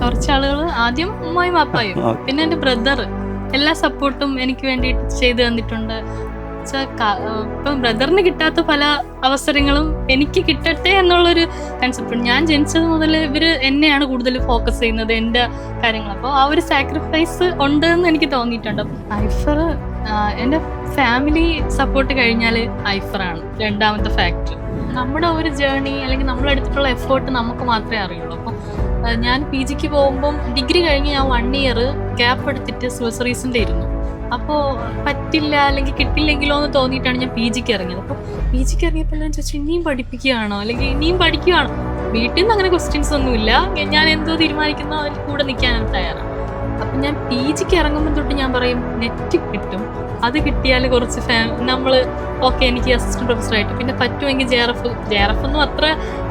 കുറച്ചാളുകൾ ആദ്യം ഉമ്മായും വാപ്പായും, പിന്നെ എൻ്റെ ബ്രദർ എല്ലാ സപ്പോർട്ടും എനിക്ക് വേണ്ടിയിട്ട് ചെയ്തു തന്നിട്ടുണ്ട്. ഇപ്പം ബ്രദറിന് കിട്ടാത്ത പല അവസരങ്ങളും എനിക്ക് കിട്ടട്ടെ എന്നുള്ളൊരു കൺസെപ്റ്റ്. ഞാൻ ജനിച്ചത് മുതൽ ഇവര് എന്നെയാണ് കൂടുതൽ ഫോക്കസ് ചെയ്യുന്നത്, എൻ്റെ കാര്യങ്ങൾ. അപ്പോൾ ആ ഒരു സാക്രിഫൈസ് ഉണ്ട് എന്ന് എനിക്ക് തോന്നിയിട്ടുണ്ട്. ഐഫർ എൻ്റെ ഫാമിലി സപ്പോർട്ട് കഴിഞ്ഞാൽ ഐഫറാണ് രണ്ടാമത്തെ ഫാക്ടർ. നമ്മുടെ ഒരു ജേർണി അല്ലെങ്കിൽ നമ്മളെടുത്തിട്ടുള്ള എഫേർട്ട് നമുക്ക് മാത്രമേ അറിയുള്ളൂ. അപ്പം ഞാൻ പി ജിക്ക് പോകുമ്പം ഡിഗ്രി കഴിഞ്ഞ് ഞാൻ 1 ഇയർ ഗ്യാപ്പ് എടുത്തിട്ട് സിവിൽ ഇരുന്നു. അപ്പോൾ പറ്റില്ല അല്ലെങ്കിൽ കിട്ടില്ലെങ്കിലോ എന്ന് തോന്നിയിട്ടാണ് ഞാൻ പി ജിക്ക് ഇറങ്ങിയത്. അപ്പോൾ പി ജിക്ക് ഇറങ്ങിയപ്പോൾ ഞാൻ ചോദിച്ചു, ഇനിയും പഠിപ്പിക്കുകയാണോ അല്ലെങ്കിൽ ഇനിയും പഠിക്കുകയാണോ? വീട്ടിൽ നിന്ന് അങ്ങനെ ക്വസ്റ്റ്യൻസ് ഒന്നുമില്ല. ഞാൻ എന്തോ തീരുമാനിക്കുന്നോ അതിൽ കൂടെ നിൽക്കാനാണ് തയ്യാറാണ്. അപ്പം ഞാൻ പി ജിക്ക് ഇറങ്ങുമ്പോൾ തൊട്ട് ഞാൻ പറയും നെറ്റ് കിട്ടും, അത് കിട്ടിയാൽ കുറച്ച് നമ്മൾ ഓക്കെ എനിക്ക് അസിസ്റ്റന്റ് പ്രൊഫസറായിട്ട്, പിന്നെ പറ്റുമെങ്കിൽ JRF ഒന്നും അത്ര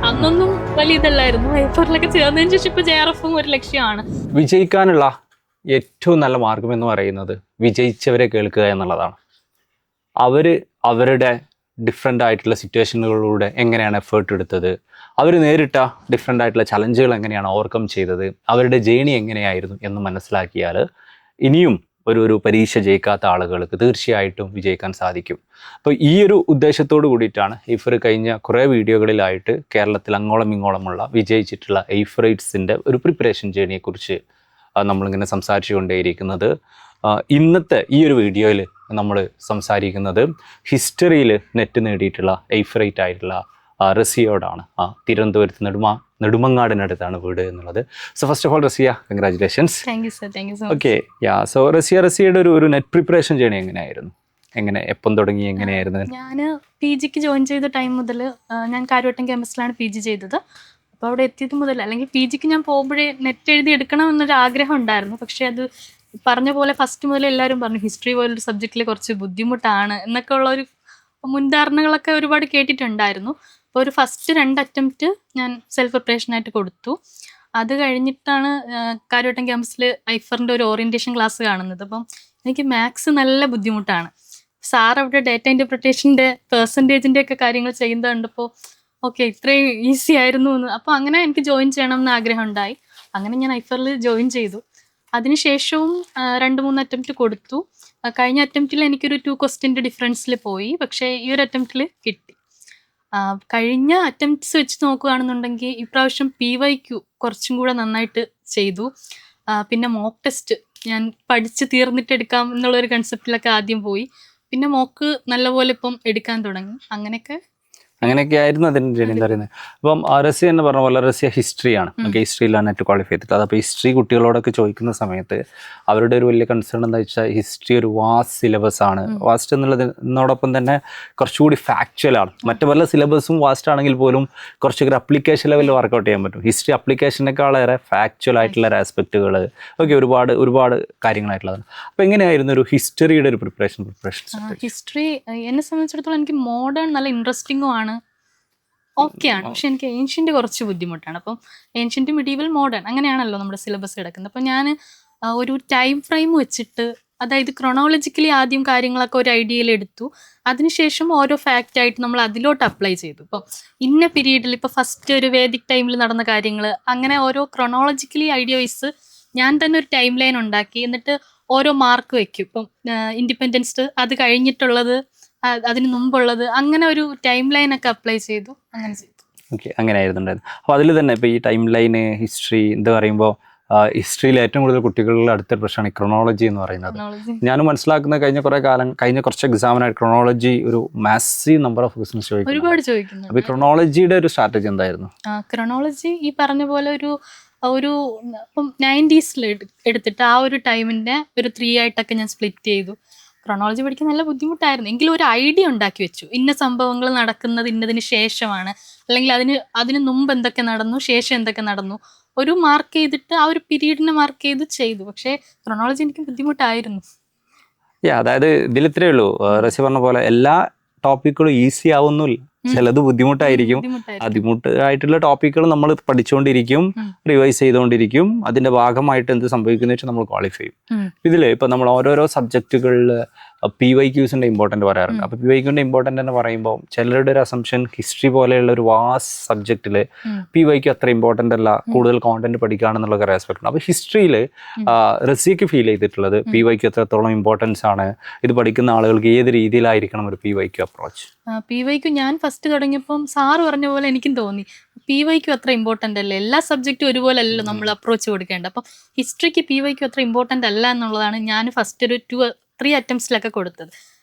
അന്നൊന്നും വലിയ ഇതല്ലായിരുന്നു. ഐഫറിലൊക്കെ ചേർന്നതിന് ശേഷം ഇപ്പോൾ JRF ഒരു ലക്ഷ്യമാണ്. വിജയിക്കാനുള്ള ഏറ്റവും നല്ല മാർഗം എന്ന് പറയുന്നത് വിജയിച്ചവരെ കേൾക്കുക എന്നുള്ളതാണ്. അവരുടെ ഡിഫറെൻ്റ് ആയിട്ടുള്ള സിറ്റുവേഷനുകളിലൂടെ എങ്ങനെയാണ് എഫേർട്ട് എടുത്തത്, അവർ നേരിട്ട ഡിഫറെൻ്റ് ആയിട്ടുള്ള ചലഞ്ചുകൾ എങ്ങനെയാണ് ഓവർകം ചെയ്തത്, അവരുടെ ജേണി എങ്ങനെയായിരുന്നു എന്ന് മനസ്സിലാക്കിയാൽ ഇനിയും ഒരു പരീക്ഷ ജയിക്കാത്ത ആളുകൾക്ക് തീർച്ചയായിട്ടും വിജയിക്കാൻ സാധിക്കും. അപ്പോൾ ഈ ഒരു ഉദ്ദേശത്തോട് കൂടിയിട്ടാണ് ഐഫർ കഴിഞ്ഞ കുറേ വീഡിയോകളിലായിട്ട് കേരളത്തിൽ അങ്ങോളം ഇങ്ങോളമുള്ള വിജയിച്ചിട്ടുള്ള ഐഫറൈറ്റ്സിൻ്റെ ഒരു പ്രിപ്പറേഷൻ ജേണിയെക്കുറിച്ച് നമ്മളിങ്ങനെ സംസാരിച്ചു കൊണ്ടേയിരിക്കുന്നത്. ഇന്നത്തെ ഈ ഒരു വീഡിയോയിൽ നമ്മൾ സംസാരിക്കുന്നത് ഹിസ്റ്ററിയിൽ നെറ്റ് നേടിയിട്ടുള്ള ഐഫറൈറ്റ് ആയിട്ടുള്ള റസിയോടാണ്. തിരുവനന്തപുരത്ത് നെടുമങ്ങാടിനടുത്താണ് വീട് എന്നുള്ളത്. So first of all Razia, congratulations. Okay, so റസിയയുടെ ഒരു നെറ്റ് പ്രിപ്പറേഷൻ ജേണി എങ്ങനെയായിരുന്നു? എപ്പം തുടങ്ങി, എങ്ങനെയായിരുന്നു? ഞാൻ പി ജിക്ക് ജോയിൻ ചെയ്ത ടൈം മുതൽ ഞാൻ കാര്യവട്ടം ക്യാമ്പസിലാണ് പി ജി ചെയ്തത്. അപ്പോൾ അവിടെ എത്തിയത് മുതൽ അല്ലെങ്കിൽ പി ജിക്ക് ഞാൻ പോകുമ്പോഴേ നെറ്റ് എഴുതി എടുക്കണം എന്നൊരു ആഗ്രഹം ഉണ്ടായിരുന്നു. പക്ഷേ അത് പറഞ്ഞ പോലെ ഫസ്റ്റ് മുതൽ എല്ലാവരും പറഞ്ഞു ഹിസ്റ്ററി പോലൊരു സബ്ജക്റ്റിൽ കുറച്ച് ബുദ്ധിമുട്ടാണ് എന്നൊക്കെ ഉള്ളൊരു മുൻധാരണകളൊക്കെ ഒരുപാട് കേട്ടിട്ടുണ്ടായിരുന്നു. അപ്പോൾ ഒരു ഫസ്റ്റ് 2 അറ്റംപ്റ്റ് ഞാൻ സെൽഫ് പ്രിപ്പറേഷനായിട്ട് കൊടുത്തു. അത് കഴിഞ്ഞിട്ടാണ് കാര്യവട്ടം ക്യാമ്പസിൽ ഐഫറിൻ്റെ ഒരു ഓറിയൻറ്റേഷൻ ക്ലാസ് കാണുന്നത്. അപ്പം എനിക്ക് മാത്സ് നല്ല ബുദ്ധിമുട്ടാണ്. സാർ അവിടെ ഡേറ്റ ഇൻ്റർപ്രിട്ടേഷൻ്റെ പെർസെൻറ്റേജിൻ്റെ ഒക്കെ കാര്യങ്ങൾ ചെയ്യുന്നത് കണ്ടപ്പോൾ ഓക്കെ ഇത്രയും ഈസി ആയിരുന്നു എന്ന്. അപ്പോൾ അങ്ങനെ എനിക്ക് ജോയിൻ ചെയ്യണം എന്ന് ആഗ്രഹം ഉണ്ടായി. അങ്ങനെ ഞാൻ ഐഫറിൽ ജോയിൻ ചെയ്തു. അതിനുശേഷവും 2-3 അറ്റംപ്റ്റ് കൊടുത്തു. കഴിഞ്ഞ അറ്റംപ്റ്റിൽ എനിക്കൊരു 2 ക്വസ്റ്റ്യൻ്റെ ഡിഫറൻസിൽ പോയി. പക്ഷേ ഈ ഒരു അറ്റംപ്റ്റിൽ കിട്ടി. കഴിഞ്ഞ അറ്റംപ്റ്റ്സ് വെച്ച് നോക്കുകയാണെന്നുണ്ടെങ്കിൽ ഇപ്രാവശ്യം PYQ കുറച്ചും കൂടെ നന്നായിട്ട് ചെയ്തു. പിന്നെ മോക്ക് ടെസ്റ്റ് ഞാൻ പഠിച്ച് തീർന്നിട്ട് എടുക്കാം എന്നുള്ളൊരു കൺസെപ്റ്റിലൊക്കെ ആദ്യം പോയി. പിന്നെ മോക്ക് നല്ലപോലെ ഇപ്പം എടുക്കാൻ തുടങ്ങി. അങ്ങനെയൊക്കെ ആയിരുന്നു അതിൻ്റെ ജേണി എന്ന് പറയുന്നത്. അപ്പം റസിയ എന്ന് പറഞ്ഞ പോലെ റസിയ ഹിസ്റ്ററിയാണ്. ഓക്കെ, ഹിസ്റ്ററിയിലാണ് നെറ്റ് ക്വാളിഫൈ ചെയ്തിട്ടുള്ളത്. അപ്പോൾ ഹിസ്റ്ററി കുട്ടികളോടൊക്കെ ചോദിക്കുന്ന സമയത്ത് അവരുടെ ഒരു വലിയ കൺസേൺ എന്താ വെച്ചാൽ ഹിസ്റ്ററി ഒരു വാസ്റ്റ് സിലബസ് ആണ്. വാസ്റ്റ് എന്നുള്ളതിനോടൊപ്പം തന്നെ കുറച്ചുകൂടി ഫാക്ച്വലാണ്. മറ്റു പല സിലബസും വാസ്റ്റ് ആണെങ്കിൽ പോലും കുറച്ചൊക്കെ അപ്ലിക്കേഷൻ ലെവലിൽ വർക്കൗട്ട് ചെയ്യാൻ പറ്റും. ഹിസ്റ്ററി അപ്ലിക്കേഷനേക്കാളേറെ ഫാക്ച്വൽ ആയിട്ടുള്ള ആസ്പെക്റ്റുകൾ ഒക്കെ ഒരുപാട് കാര്യങ്ങളായിട്ടുള്ളതാണ്. അപ്പോൾ എങ്ങനെയായിരുന്നു ഒരു ഹിസ്റ്ററിയുടെ ഒരു പ്രിപ്പറേഷൻ? ഹിസ്റ്ററി എന്നെ സംബന്ധിച്ചിടത്തോളം എനിക്ക് മോഡേൺ നല്ല ഇൻട്രസ്റ്റിംഗും ആണ്, ഓക്കെയാണ്. പക്ഷെ എനിക്ക് ഏൻഷ്യൻ്റ് കുറച്ച് ബുദ്ധിമുട്ടാണ്. അപ്പം ഏൻഷ്യൻ്റ്, മിഡീവൽ, മോഡേൺ അങ്ങനെയാണല്ലോ നമ്മുടെ സിലബസ് കിടക്കുന്നത്. അപ്പം ഞാൻ ഒരു ടൈം ഫ്രെയിം വെച്ചിട്ട്, അതായത് ക്രൊണോളജിക്കലി ആദ്യം കാര്യങ്ങളൊക്കെ ഒരു ഐഡിയയിൽ എടുത്തു. അതിനുശേഷം ഓരോ ഫാക്റ്റായിട്ട് നമ്മൾ അതിലോട്ട് അപ്ലൈ ചെയ്തു. ഇപ്പം ഇന്ന പീരീഡിൽ ഇപ്പോൾ ഫസ്റ്റ് ഒരു വേദിക് ടൈമിൽ നടന്ന കാര്യങ്ങൾ, അങ്ങനെ ഓരോ ക്രൊണോളജിക്കലി ഐഡിയ വൈസ് ഞാൻ തന്നെ ഒരു ടൈം ലൈൻ ഉണ്ടാക്കി. എന്നിട്ട് ഓരോ മാർക്ക് വയ്ക്കും. ഇപ്പം ഇൻഡിപെൻഡൻസ് അത് കഴിഞ്ഞിട്ടുള്ളത്, അതിന് മുമ്പുള്ളത്, അങ്ങനെ ഒരു ടൈം ലൈൻ ഒക്കെ അപ്ലൈ ചെയ്തു. അങ്ങനെ ചെയ്തു. ഓക്കെ, അങ്ങനെ ആയിരുന്നുണ്ടായിരുന്നു. അപ്പോൾ അതിൽ തന്നെ ഇപ്പോൾ ഈ ടൈം ലൈന് ഹിസ്റ്ററി എന്താ പറയുമ്പോൾ ഹിസ്റ്ററിയിൽ ഏറ്റവും കൂടുതൽ കുട്ടികളുടെ അടുത്തൊരു പ്രശ്നമാണ് ഈ ക്രൊണോളജി എന്ന് പറയുന്നത്. ഞാൻ മനസ്സിലാക്കുന്ന കഴിഞ്ഞ കുറച്ച് എക്സാമിനായിട്ട് ക്രൊണോളജി ഒരു മാസീവ് നമ്പർ ഓഫ് ക്വസ്റ്റ്യൻസ് ഒരുപാട് ചോദിക്കുന്നു. അപ്പോൾ ഈ ക്രൊണോളജിയുടെ ഒരു സ്ട്രാറ്റജി എന്തായിരുന്നു? ക്രൊണോളജി ഈ പറഞ്ഞ പോലെ ഒരു 90s എടുത്തിട്ട് ആ ഒരു ടൈമിൻ്റെ ഒരു 3 ആയിട്ടൊക്കെ ഞാൻ സ്പ്ലിറ്റ് ചെയ്തു. ക്രൊണോളജി പഠിക്കാൻ നല്ല ബുദ്ധിമുട്ടായിരുന്നു. എങ്കിലും ഒരു ഐഡിയ ഉണ്ടാക്കി വെച്ചു. ഇന്ന സംഭവങ്ങൾ നടക്കുന്നത് ഇന്നതിന് ശേഷമാണ്, അല്ലെങ്കിൽ അതിന് മുമ്പ് എന്തൊക്കെ നടന്നു, ശേഷം എന്തൊക്കെ നടന്നു, ഒരു മാർക്ക് ചെയ്തിട്ട് ആ ഒരു പീരീഡിനെ മാർക്ക് ചെയ്ത് ചെയ്തു. പക്ഷേ ക്രൊണോളജി എനിക്ക് ബുദ്ധിമുട്ടായിരുന്നു. അതായത് ഇതിൽ ഇത്രയേ ഉള്ളൂ, റസി പറഞ്ഞ പോലെ എല്ലാ ടോപ്പിക്കുകളും ഈസി ആവുന്നില്ല. ചിലത് ബുദ്ധിമുട്ടായിരിക്കും. ബുദ്ധിമുട്ടായിട്ടുള്ള ടോപ്പിക്കുകൾ നമ്മൾ പഠിച്ചുകൊണ്ടിരിക്കും, റിവൈസ് ചെയ്തുകൊണ്ടിരിക്കും. അതിന്റെ ഭാഗമായിട്ട് എന്ത് സംഭവിക്കുന്ന വെച്ചാൽ നമ്മൾ ക്വാളിഫൈ ചെയ്യും. ഇതില് ഇപ്പൊ നമ്മൾ ഓരോരോ സബ്ജക്റ്റുകളിൽ PYQs ഇമ്പോർട്ടൻ്റ് പറയാറുണ്ട്. അപ്പോൾ PYQൻ്റെ ഇമ്പോർട്ടൻ്റ് എന്ന് പറയുമ്പോൾ ചിലരുടെ ഒരു അസംഷൻ ഹിസ്റ്ററി പോലെയുള്ള ഒരു വാസ്റ്റ് സബ്ജക്റ്റിൽ PYQ അത്ര ഇമ്പോർട്ടൻ്റ് അല്ല, കൂടുതൽ കോണ്ടന്റ് പഠിക്കുകയാണെന്നുള്ള ഒരു ആസ്പെക്ട് ഉണ്ട്. അപ്പോൾ ഹിസ്റ്ററിയിൽ റസിയക്ക് ഫീൽ ചെയ്തിട്ടുള്ളത് PYQ എത്രത്തോളം ഇമ്പോർട്ടൻസ് ആണ്, ഇത് പഠിക്കുന്ന ആളുകൾക്ക് ഏത് രീതിയിലായിരിക്കണം ഒരു PYQ അപ്രോച്ച്? PYQ ഞാൻ ഫസ്റ്റ് തുടങ്ങിയപ്പം സാറ് പറഞ്ഞ പോലെ എനിക്കും തോന്നി PYQ അത്ര ഇമ്പോർട്ടൻ്റ് അല്ല, എല്ലാ സബ്ജക്റ്റും ഒരുപോലെ അല്ലല്ലോ നമ്മൾ അപ്രോച്ച് കൊടുക്കേണ്ടത്. അപ്പം ഹിസ്റ്ററിക്ക് PYQ അത്ര ഇമ്പോർട്ടൻ്റ് അല്ല എന്നുള്ളതാണ് ഞാൻ ഫസ്റ്റ് ഒരു 2-3 അറ്റംപ്റ്റ്സിലൊക്കെ കൊടുത്തത്.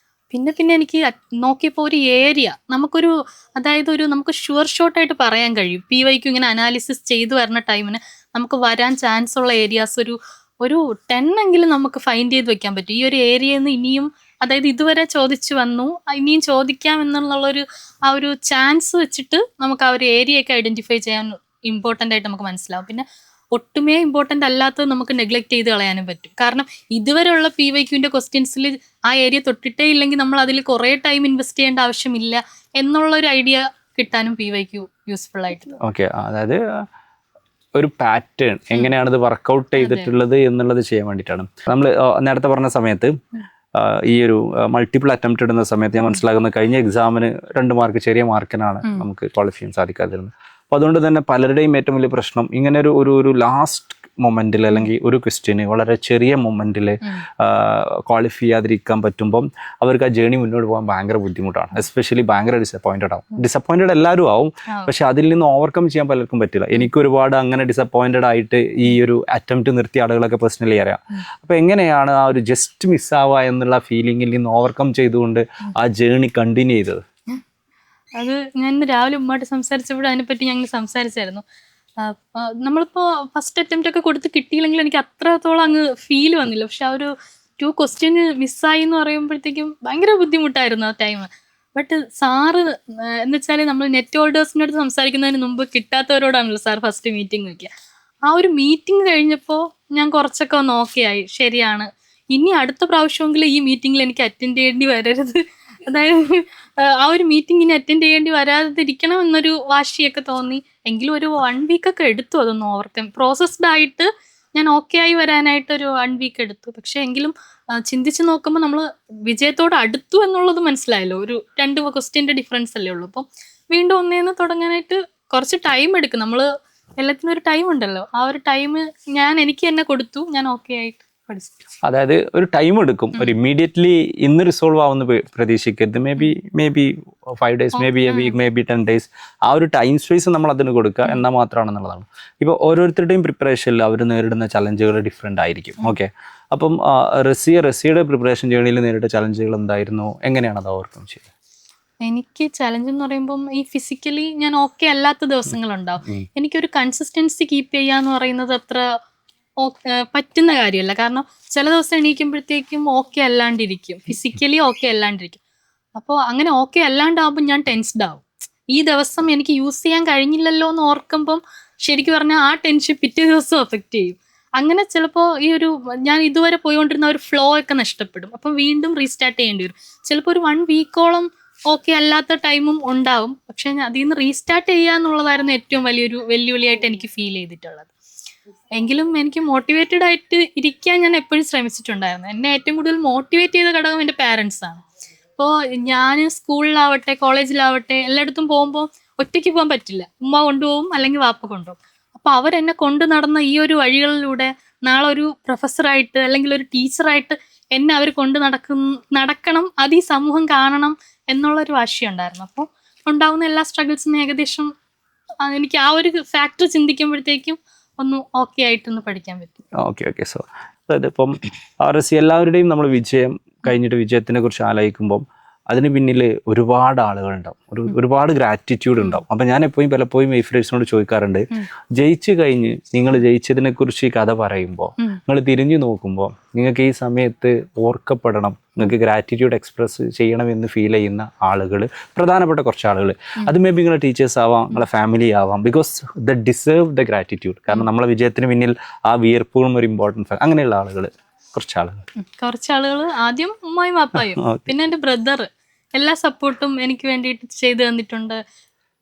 പിന്നെ എനിക്ക് നോക്കിയപ്പോൾ ഒരു ഏരിയ നമുക്കൊരു, അതായത് നമുക്ക് ഷുവർ ഷോട്ടായിട്ട് പറയാൻ കഴിയും PYQ ഇങ്ങനെ അനാലിസിസ് ചെയ്തു വരുന്ന ടൈമിന് നമുക്ക് വരാൻ ചാൻസ് ഉള്ള ഏരിയാസ് ഒരു 10 എങ്കിലും നമുക്ക് ഫൈൻഡ് ചെയ്ത് വെക്കാൻ പറ്റും. ഈ ഒരു ഏരിയയിൽ നിന്ന് ഇനിയും, അതായത് ഇതുവരെ ചോദിച്ചു വന്നു ഇനിയും ചോദിക്കാം എന്നുള്ളൊരു ആ ഒരു ചാൻസ് വെച്ചിട്ട് നമുക്ക് ആ ഒരു ഏരിയയൊക്കെ ഐഡന്റിഫൈ ചെയ്യാൻ ഇമ്പോർട്ടൻ്റ് ആയിട്ട് നമുക്ക് മനസ്സിലാവും. പിന്നെ ഒട്ടുമേ ഇമ്പോർട്ടൻ്റ് അല്ലാത്തത് നമുക്ക് നെഗ്ലക്ട് ചെയ്ത് കളയാനും പറ്റും. കാരണം ഇതുവരെയുള്ള PYQൻ്റെ ക്വസ്റ്റ്യൻസിൽ ആ ഏരിയ തൊട്ടിട്ടേ ഇല്ലെങ്കിൽ നമ്മൾ അതിൽ കുറേ ടൈം ഇൻവെസ്റ്റ് ചെയ്യേണ്ട ആവശ്യമില്ല എന്നുള്ളൊരു ഐഡിയ കിട്ടാനും PYQ യൂസ്ഫുൾ ആയിട്ട്. ഓക്കെ, അതായത് ഒരു പാറ്റേൺ എങ്ങനെയാണ് ഇത് വർക്കൗട്ട് ചെയ്തിട്ടുള്ളത് എന്നുള്ളത് ചെയ്യാൻ വേണ്ടിയിട്ടാണ്. നമ്മൾ നേരത്തെ പറഞ്ഞ സമയത്ത് ഈ ഒരു മൾട്ടിപ്പിൾ അറ്റംപ്റ്റ് ഇടുന്ന സമയത്ത് ഞാൻ മനസ്സിലാക്കുന്ന കഴിഞ്ഞ എക്സാമിന് 2 മാർക്ക് ചെറിയ മാർക്കിനാണ് നമുക്ക് ക്വാളിഫൈ ചെയ്യാൻ സാധിക്കാതിരുന്നത്. അപ്പോൾ അതുകൊണ്ട് തന്നെ പലരുടെയും ഏറ്റവും വലിയ പ്രശ്നം ഇങ്ങനെ ഒരു ലാസ്റ്റ് മൊമെന്റിൽ അല്ലെങ്കിൽ ഒരു ക്വസ്റ്റ്യന് വളരെ ചെറിയ മൊമെന്റിൽ ക്വാളിഫൈ ചെയ്യാതിരിക്കാൻ പറ്റുമ്പം അവർക്ക് ആ ജേണി മുന്നോട്ട് പോകാൻ ഭയങ്കര ബുദ്ധിമുട്ടാണ്. എസ്പെഷ്യലി ഭയങ്കര ഡിസപ്പോയിന്റഡ് എല്ലാവരും ആവും, പക്ഷെ അതിൽ നിന്ന് ഓവർകം ചെയ്യാൻ പലർക്കും പറ്റില്ല. എനിക്ക് ഒരുപാട് അങ്ങനെ ഡിസപ്പോയിന്റഡ് ആയിട്ട് ഈ ഒരു അറ്റംപ്റ്റ് നിർത്തിയ ആളുകളൊക്കെ പേഴ്സണലി അറിയാം. അപ്പോൾ എങ്ങനെയാണ് ആ ഒരു ജസ്റ്റ് മിസ്സാവുക എന്നുള്ള ഫീലിംഗിൽ നിന്ന് ഓവർകം ചെയ്തുകൊണ്ട് ആ ജേണി കണ്ടിന്യൂ ചെയ്തത്? അത് ഞാൻ ഇന്ന് രാവിലെ ഉമ്മായിട്ട് സംസാരിച്ചപ്പോൾ അതിനെപ്പറ്റി ഞങ്ങൾ സംസാരിച്ചായിരുന്നു. നമ്മളിപ്പോൾ ഫസ്റ്റ് അറ്റംപ്റ്റ് ഒക്കെ കൊടുത്ത് കിട്ടിയില്ലെങ്കിൽ എനിക്ക് അത്രത്തോളം അങ്ങ് ഫീൽ വന്നില്ല. പക്ഷെ ആ ഒരു 2 ക്വസ്റ്റ്യന് മിസ്സായി എന്ന് പറയുമ്പോഴത്തേക്കും ഭയങ്കര ബുദ്ധിമുട്ടായിരുന്നു ആ ടൈം. ബട്ട് സാറ് എന്ന് വെച്ചാൽ നമ്മൾ നെറ്റ് ഹോൾഡേഴ്സിൻ്റെ അടുത്ത് സംസാരിക്കുന്നതിന് മുമ്പ് കിട്ടാത്തവരോടാണല്ലോ സാർ ഫസ്റ്റ് മീറ്റിംഗ് വയ്ക്കുക. ആ ഒരു മീറ്റിംഗ് കഴിഞ്ഞപ്പോൾ ഞാൻ കുറച്ചൊക്കെ ഒന്ന് ഓക്കെ ആയി. ശരിയാണ്, ഇനി അടുത്ത പ്രാവശ്യമെങ്കിലും ഈ മീറ്റിങ്ങിൽ എനിക്ക് അറ്റൻഡ് ചെയ്യേണ്ടി വരരുത്, അതായത് ആ ഒരു മീറ്റിംഗ് ഇനി അറ്റൻഡ് ചെയ്യേണ്ടി വരാതിരിക്കണം എന്നൊരു വാശിയൊക്കെ തോന്നി. എങ്കിലും ഒരു 1 വീക്കൊക്കെ എടുത്തു അതൊന്ന് ഓവർകം. പ്രോസസ്ഡ് ആയിട്ട് ഞാൻ ഓക്കെ ആയി വരാനായിട്ട് ഒരു 1 വീക്ക് എടുത്തു. പക്ഷെ എങ്കിലും ചിന്തിച്ച് നോക്കുമ്പോൾ നമ്മൾ വിജയത്തോട് അടുത്തു എന്നുള്ളത് മനസ്സിലായല്ലോ. ഒരു 2 ക്വസ്റ്റ്യൻ്റെ ഡിഫറൻസ് അല്ലേ ഉള്ളൂ. അപ്പം വീണ്ടും ഒന്നേന്ന് തുടങ്ങാനായിട്ട് കുറച്ച് ടൈം എടുക്കും. നമ്മൾ എല്ലാത്തിനും ഒരു ടൈം ഉണ്ടല്ലോ, ആ ഒരു ടൈം എനിക്ക് തന്നെ കൊടുത്തു. ഞാൻ ഓക്കെ ആയിട്ട് പഠിച്ചു. അതായത് ഒരു ടൈം എടുക്കും, ഒരു ഇമ്മീഡിയറ്റ്ലി ഇന്ന് റിസോൾവ് ആവുന്ന പ്രതീക്ഷിക്കരുത്. May be 5 days, may be a week, may be 10 days. ആ ഒരു ടൈം സ്പേസ് നമ്മൾ അതിന് കൊടുക്കുക എന്നാൽ മാത്രമാണെന്നുള്ളതാണ്. ഇപ്പോൾ ഓരോരുത്തരുടെയും പ്രിപ്പറേഷനിൽ അവർ നേരിടുന്ന ചലഞ്ചുകൾ ഡിഫറെൻ്റ് ആയിരിക്കും. ഓക്കെ, അപ്പം റസിയുടെ പ്രിപ്പറേഷൻ ജേണിയിൽ നേരിട്ട ചലഞ്ചുകൾ എന്തായിരുന്നു, എങ്ങനെയാണ് അത് ഓവർകം ചെയ്തത്? എനിക്ക് ചലഞ്ച് എന്ന് പറയുമ്പം ഈ ഫിസിക്കലി ഞാൻ ഓക്കെ അല്ലാത്ത ദിവസങ്ങളുണ്ടാവും. എനിക്കൊരു കൺസിസ്റ്റൻസി കീപ്പ് ചെയ്യുക എന്ന് പറയുന്നത് അത്ര പറ്റുന്ന കാര്യമല്ല. കാരണം ചില ദിവസം എണീക്കുമ്പോഴത്തേക്കും ഓക്കെ അല്ലാണ്ടിരിക്കും, ഫിസിക്കലി ഓക്കെ അല്ലാണ്ടിരിക്കും. അപ്പോൾ അങ്ങനെ ഓക്കെ അല്ലാണ്ടാവുമ്പോൾ ഞാൻ ടെൻസ്ഡ് ആവും. ഈ ദിവസം എനിക്ക് യൂസ് ചെയ്യാൻ കഴിഞ്ഞില്ലല്ലോ എന്ന് ഓർക്കുമ്പം ശരിക്കും പറഞ്ഞാൽ ആ ടെൻഷൻ പിറ്റേ ദിവസം എഫക്റ്റ് ചെയ്യും. അങ്ങനെ ചിലപ്പോൾ ഈ ഒരു ഞാൻ ഇതുവരെ പോയിക്കൊണ്ടിരുന്ന ഒരു ഫ്ലോ ഒക്കെ നഷ്ടപ്പെടും. അപ്പം വീണ്ടും റീസ്റ്റാർട്ട് ചെയ്യേണ്ടി വരും. ചിലപ്പോൾ ഒരു 1 വീക്കോളം ഓക്കെ അല്ലാത്ത ടൈമും ഉണ്ടാവും. പക്ഷെ അതിൽ നിന്ന് റീസ്റ്റാർട്ട് ചെയ്യുക എന്നുള്ളതായിരുന്നു ഏറ്റവും വലിയൊരു വെല്ലുവിളിയായിട്ട് എനിക്ക് ഫീൽ ചെയ്തിട്ടുള്ളത്. എങ്കിലും എനിക്ക് മോട്ടിവേറ്റഡ് ആയിട്ട് ഇരിക്കാൻ ഞാൻ എപ്പോഴും ശ്രമിച്ചിട്ടുണ്ടായിരുന്നു. എന്നെ ഏറ്റവും കൂടുതൽ മോട്ടിവേറ്റ് ചെയ്ത ഘടകം എൻ്റെ പാരൻസ് ആണ്. അപ്പോൾ ഞാൻ സ്കൂളിലാവട്ടെ കോളേജിലാവട്ടെ എല്ലായിടത്തും പോകുമ്പോൾ ഒറ്റയ്ക്ക് പോകാൻ പറ്റില്ല, ഉമ്മ കൊണ്ടുപോകും അല്ലെങ്കിൽ വാപ്പ കൊണ്ടുപോകും. അപ്പോൾ അവരെന്നെ കൊണ്ടു നടന്ന ഈ ഒരു വഴികളിലൂടെ നാളെ ഒരു പ്രൊഫസറായിട്ട് അല്ലെങ്കിൽ ഒരു ടീച്ചറായിട്ട് എന്നെ അവർ കൊണ്ട് നടക്കണം, അത് ഈ സമൂഹം കാണണം എന്നുള്ളൊരു വാശിയുണ്ടായിരുന്നു. അപ്പോൾ ഉണ്ടാകുന്ന എല്ലാ സ്ട്രഗിൾസിനും ഏകദേശം എനിക്ക് ആ ഒരു ഫാക്ടർ ചിന്തിക്കുമ്പോഴത്തേക്കും ഒന്ന് ഓക്കെ ആയിട്ടൊന്ന് പഠിക്കാൻ പറ്റും. ഓക്കെ. സോ അതായത് ഇപ്പം എല്ലാവരുടെയും നമ്മൾ വിജയം കഴിഞ്ഞിട്ട് വിജയത്തിനെ കുറിച്ച് ആലോചിക്കുമ്പം അതിന് പിന്നിൽ ഒരുപാട് ആളുകളുണ്ടാവും, ഒരുപാട് ഗ്രാറ്റിറ്റ്യൂഡ് ഉണ്ടാവും. അപ്പം ഞാൻ പലപ്പോഴും വൈഫ്രേഴ്സിനോട് ചോദിക്കാറുണ്ട്, ജയിച്ചു കഴിഞ്ഞ് നിങ്ങൾ ജയിച്ചതിനെ കുറിച്ച് ഈ കഥ പറയുമ്പോൾ നിങ്ങൾ തിരിഞ്ഞു നോക്കുമ്പോൾ നിങ്ങൾക്ക് ഈ സമയത്ത് ഓർക്കപ്പെടണം, നിങ്ങൾക്ക് ഗ്രാറ്റിറ്റ്യൂഡ് എക്സ്പ്രസ് ചെയ്യണമെന്ന് ഫീൽ ചെയ്യുന്ന ആളുകൾ, പ്രധാനപ്പെട്ട കുറച്ച് ആളുകൾ, അത് മേ ബി നിങ്ങളെ ടീച്ചേഴ്സ് ആവാം, നിങ്ങളെ ഫാമിലി ആവാം, because the deserve the gratitude. കാരണം നമ്മളെ വിജയത്തിന് പിന്നിൽ ആ വിയർപ്പുകളും ഒരു ഇമ്പോർട്ടൻറ്റ് അങ്ങനെയുള്ള ആളുകൾ കുറച്ച് ആളുകൾ ആദ്യം ഉമ്മയും വാപ്പായും പിന്നെ എൻ്റെ ബ്രദർ എല്ലാ സപ്പോർട്ടും എനിക്ക് വേണ്ടിയിട്ട് ചെയ്തു തന്നിട്ടുണ്ട്.